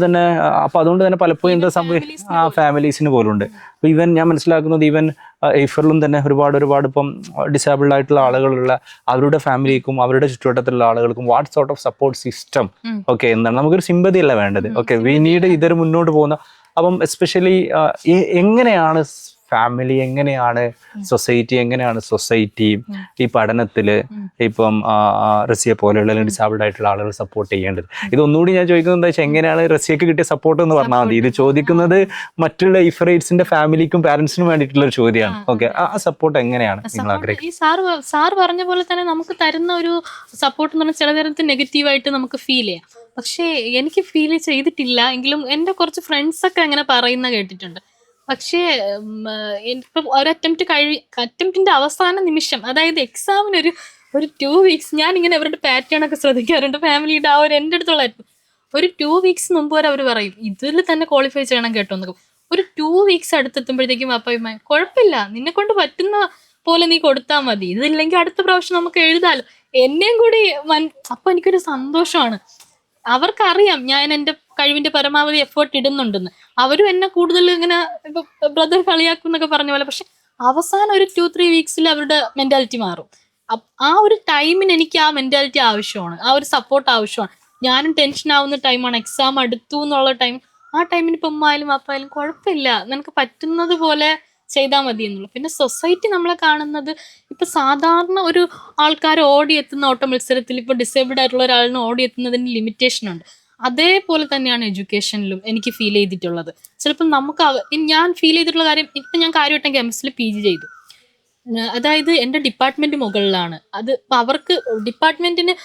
തന്നെ പലപ്പോഴും എന്താ സംഭവം ഫാമിലീസിന് പോലും ഉണ്ട്. അപ്പോൾ ഞാൻ മനസ്സിലാക്കുന്നത് എയ്ഫറിലും തന്നെ ഒരുപാട് ഇപ്പം ഡിസേബിൾഡ് ആയിട്ടുള്ള ആളുകളുള്ള അവരുടെ ഫാമിലിക്കും അവരുടെ ചുറ്റുവട്ടത്തിലുള്ള ആളുകൾക്കും what sort of support system okay എന്താണ് നമുക്കൊരു സിമ്പതി അല്ല വേണ്ടത്. ഓക്കെ വി നീഡ് ഇതൊരു മുന്നോട്ട് പോകുന്ന. അപ്പം എസ്പെഷ്യലി എങ്ങനെയാണ് ഫാമിലി, എങ്ങനെയാണ് സൊസൈറ്റി, ഈ പഠനത്തിൽ ഇപ്പം റസിയെ പോലെയുള്ള ഡിസാബിൾഡ് ആയിട്ടുള്ള ആളുകൾ സപ്പോർട്ട് ചെയ്യേണ്ടത്? ഇതൊന്നുകൂടി ഞാൻ ചോദിക്കുന്നത് എന്താ വെച്ചാൽ എങ്ങനെയാണ് റസിയക്ക് കിട്ടിയ സപ്പോർട്ട് എന്ന് പറഞ്ഞാൽ മതി. ഇത് ചോദിക്കുന്നത് മറ്റുള്ള ഇഫറൈറ്റ്സിന്റെ ഫാമിലിക്കും പാരന്റ്സിനും വേണ്ടിയിട്ടുള്ള ഒരു ചോദ്യമാണ്. ഓക്കെ ആ സപ്പോർട്ട് എങ്ങനെയാണ് നിങ്ങൾ ആഗ്രഹിക്കുന്നത്? ഈ സാർ പറഞ്ഞ പോലെ തന്നെ നമുക്ക് തരുന്ന ഒരു സപ്പോർട്ട് എന്ന് പറഞ്ഞാൽ ചില നേരത്തെ നെഗറ്റീവായിട്ട് നമുക്ക് ഫീൽ ചെയ്യാം. പക്ഷേ എനിക്ക് ഫീൽ ചെയ്തിട്ടില്ല എങ്കിലും എൻ്റെ കുറച്ച് ഫ്രണ്ട്സൊക്കെ അങ്ങനെ പറയുന്ന കേട്ടിട്ടുണ്ട്. പക്ഷേ ഇപ്പം ഒരു അറ്റംപ്റ്റിന്റെ അവസാന നിമിഷം, അതായത് എക്സാമിന് ഒരു 2 വീക്സ്, ഞാനിങ്ങനെ അവരുടെ പാറ്റേൺ ഒക്കെ ശ്രദ്ധിക്കാറുണ്ട് ഫാമിലിയുടെ. ആ ഒരു എൻ്റെ അടുത്തുള്ള ഒരു 2 വീക്സ് മുമ്പ് വരെ അവർ പറയും ഇതിൽ തന്നെ ക്വാളിഫൈ ചെയ്യണം കേട്ടോ എന്നൊക്കെ. ഒരു 2 വീക്സ് അടുത്തെത്തുമ്പോഴത്തേക്കും അപ്പയുമായി കുഴപ്പമില്ല, നിന്നെ കൊണ്ട് പറ്റുന്ന പോലെ നീ കൊടുത്താൽ മതി, ഇതില്ലെങ്കിൽ അടുത്ത പ്രാവശ്യം നമുക്ക് എഴുതാലോ, എന്നെയും കൂടി അപ്പൊ എനിക്കൊരു സന്തോഷമാണ്. അവർക്കറിയാം ഞാൻ എൻ്റെ കഴിവിന്റെ പരമാവധി എഫേർട്ട് ഇടുന്നുണ്ടെന്ന്. അവരും എന്നെ കൂടുതൽ ഇങ്ങനെ ഇപ്പൊ ബ്രദർ കളിയാക്കും എന്നൊക്കെ പറഞ്ഞ പോലെ. പക്ഷെ അവസാനം ഒരു 2-3 വീക്സിൽ അവരുടെ മെന്റാലിറ്റി മാറും. ആ ഒരു ടൈമിന് എനിക്ക് ആ മെന്റാലിറ്റി ആവശ്യമാണ്, ആ ഒരു സപ്പോർട്ട് ആവശ്യമാണ്. ഞാനും ടെൻഷൻ ആവുന്ന ടൈമാണ്, എക്സാം അടുത്തു എന്നുള്ള ടൈം. ആ ടൈമിന് ഇപ്പം ഉമ്മായാലും അപ്പായാലും കുഴപ്പമില്ല, നിനക്ക് പറ്റുന്നത് പോലെ ചെയ്താൽ മതി എന്നുള്ളു. പിന്നെ സൊസൈറ്റി നമ്മളെ കാണുന്നത് ഇപ്പൊ സാധാരണ ഒരു ആൾക്കാർ ഓടിയെത്തുന്ന ഓട്ട മത്സരത്തിൽ ഇപ്പൊ ഡിസേബിൾഡ് ആയിട്ടുള്ള ഒരാളിന് ഓടിയെത്തുന്നതിന് ലിമിറ്റേഷൻ ഉണ്ട്. അതേപോലെ തന്നെയാണ് എഡ്യൂക്കേഷനിലും എനിക്ക് ഫീൽ ചെയ്തിട്ടുള്ളത്. ചിലപ്പോൾ ഞാൻ ഫീൽ ചെയ്തിട്ടുള്ള കാര്യം, ഇപ്പം ഞാൻ കാര്യവട്ടം ക്യാമ്പസിൽ PG ചെയ്തു. അതായത് എൻ്റെ ഡിപ്പാർട്ട്മെന്റ് മുകളിലാണ്. അത് അവർക്ക് ഡിപ്പാർട്ട്മെന്റിന്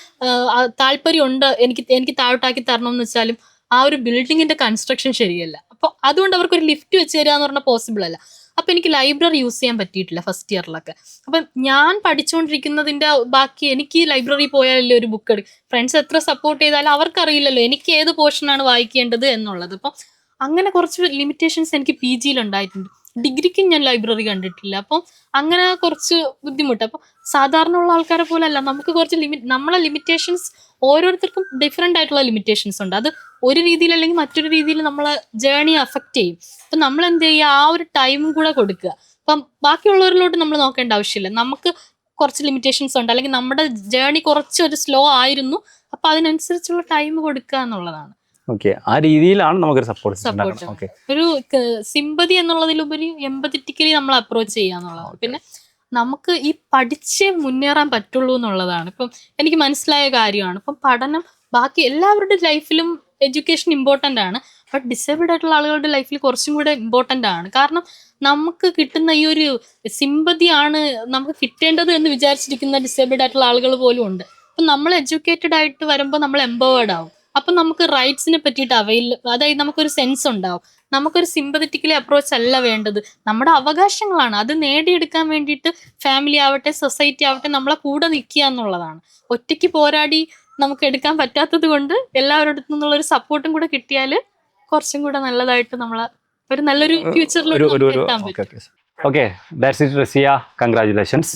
താല്പര്യമുണ്ട് എനിക്ക് താഴോട്ടാക്കി തരണമെന്ന് വെച്ചാലും ആ ഒരു ബിൽഡിങ്ങിന്റെ കൺസ്ട്രക്ഷൻ ശരിയല്ല. അപ്പോൾ അതുകൊണ്ട് അവർക്കൊരു ലിഫ്റ്റ് വെച്ച് തരിക എന്ന് പറഞ്ഞാൽ പോസിബിൾ അല്ല. അപ്പൊ എനിക്ക് ലൈബ്രറി യൂസ് ചെയ്യാൻ പറ്റിയിട്ടില്ല ഫസ്റ്റ് ഇയറിലൊക്കെ. അപ്പം ഞാൻ പഠിച്ചുകൊണ്ടിരിക്കുന്നതിന്റെ ബാക്കി എനിക്ക് ലൈബ്രറി പോയാലല്ലേ ഒരു ബുക്ക് എടുക്കും. ഫ്രണ്ട്സ് എത്ര സപ്പോർട്ട് ചെയ്താലും അവർക്കറിയില്ലല്ലോ എനിക്ക് ഏത് പോർഷനാണ് വായിക്കേണ്ടത് എന്നുള്ളത്. അപ്പം അങ്ങനെ കുറച്ച് ലിമിറ്റേഷൻസ് എനിക്ക് PGയിൽ ഉണ്ടായിട്ടുണ്ട്. ഡിഗ്രിക്കും ഞാൻ ലൈബ്രറി കണ്ടിട്ടില്ല. അപ്പം അങ്ങനെ കുറച്ച് ബുദ്ധിമുട്ട്. അപ്പം സാധാരണ ഉള്ള ആൾക്കാരെ പോലെ അല്ല, നമുക്ക് കുറച്ച് നമ്മളെ ലിമിറ്റേഷൻസ് ഓരോരുത്തർക്കും ഡിഫറെൻ്റ് ആയിട്ടുള്ള ലിമിറ്റേഷൻസ് ഉണ്ട്. അത് ഒരു രീതിയിൽ അല്ലെങ്കിൽ മറ്റൊരു രീതിയിൽ നമ്മളെ ജേർണി അഫക്റ്റ് ചെയ്യും. അപ്പം നമ്മൾ എന്ത് ചെയ്യുക, ആ ഒരു ടൈമും കൂടെ കൊടുക്കുക. അപ്പം ബാക്കിയുള്ളവരിലോട്ട് നമ്മൾ നോക്കേണ്ട ആവശ്യമില്ല. നമുക്ക് കുറച്ച് ലിമിറ്റേഷൻസ് ഉണ്ട്, അല്ലെങ്കിൽ നമ്മുടെ ജേർണി കുറച്ചൊരു സ്ലോ ആയിരുന്നു, അപ്പം അതിനനുസരിച്ചുള്ള ടൈം കൊടുക്കുക എന്നുള്ളതാണ്. ഓക്കെ, ആ രീതിയിലാണ് നമുക്കൊരു സപ്പോർട്ട്. ഒരു സിമ്പതി എന്നുള്ളതിലുപരി എമ്പത്തറ്റിക്കലി നമ്മൾ അപ്രോച്ച് ചെയ്യുക എന്നുള്ളതാണ്. പിന്നെ നമുക്ക് ഈ പഠിച്ചേ മുന്നേറാൻ പറ്റുള്ളൂ എന്നുള്ളതാണ് ഇപ്പം എനിക്ക് മനസ്സിലായ കാര്യമാണ്. ഇപ്പം പഠനം ബാക്കി എല്ലാവരുടെ ലൈഫിലും എഡ്യൂക്കേഷൻ ഇമ്പോർട്ടൻ്റ് ആണ്. ബട്ട് ഡിസേബിൾഡ് ആയിട്ടുള്ള ആളുകളുടെ ലൈഫിൽ കുറച്ചും കൂടെ ഇമ്പോർട്ടൻ്റ് ആണ്. കാരണം നമുക്ക് കിട്ടുന്ന ഈ ഒരു സിമ്പതിയാണ് നമുക്ക് കിട്ടേണ്ടത് എന്ന് വിചാരിച്ചിരിക്കുന്ന ഡിസേബിൾഡ് ആയിട്ടുള്ള ആളുകൾ പോലും ഉണ്ട്. അപ്പം നമ്മൾ എഡ്യൂക്കേറ്റഡ് ആയിട്ട് വരുമ്പോൾ നമ്മൾ എംപവേർഡ് ആവും. അപ്പം നമുക്ക് റൈറ്റ്സിനെ പറ്റിയിട്ട് അതായത് നമുക്കൊരു സെൻസ് ഉണ്ടാവും. നമുക്കൊരു സിമ്പതറ്റിക്കലി അപ്രോച്ച് അല്ല വേണ്ടത്, നമ്മുടെ അവകാശങ്ങളാണ്. അത് നേടിയെടുക്കാൻ വേണ്ടിയിട്ട് ഫാമിലി ആവട്ടെ സൊസൈറ്റി ആവട്ടെ നമ്മളെ കൂടെ നിൽക്കുക എന്നുള്ളതാണ്. ഒറ്റയ്ക്ക് പോരാടി നമുക്ക് എടുക്കാൻ പറ്റാത്തത് കൊണ്ട് എല്ലാവരുടെ നിന്നുള്ള ഒരു സപ്പോർട്ടും കൂടെ കിട്ടിയാൽ കുറച്ചും കൂടെ നല്ലതായിട്ട് നമ്മളെ ഒരു നല്ലൊരു ഫ്യൂച്ചറിലോട്ട് എത്താൻ പറ്റും. Okay, that's it, Rasiya. Congratulations.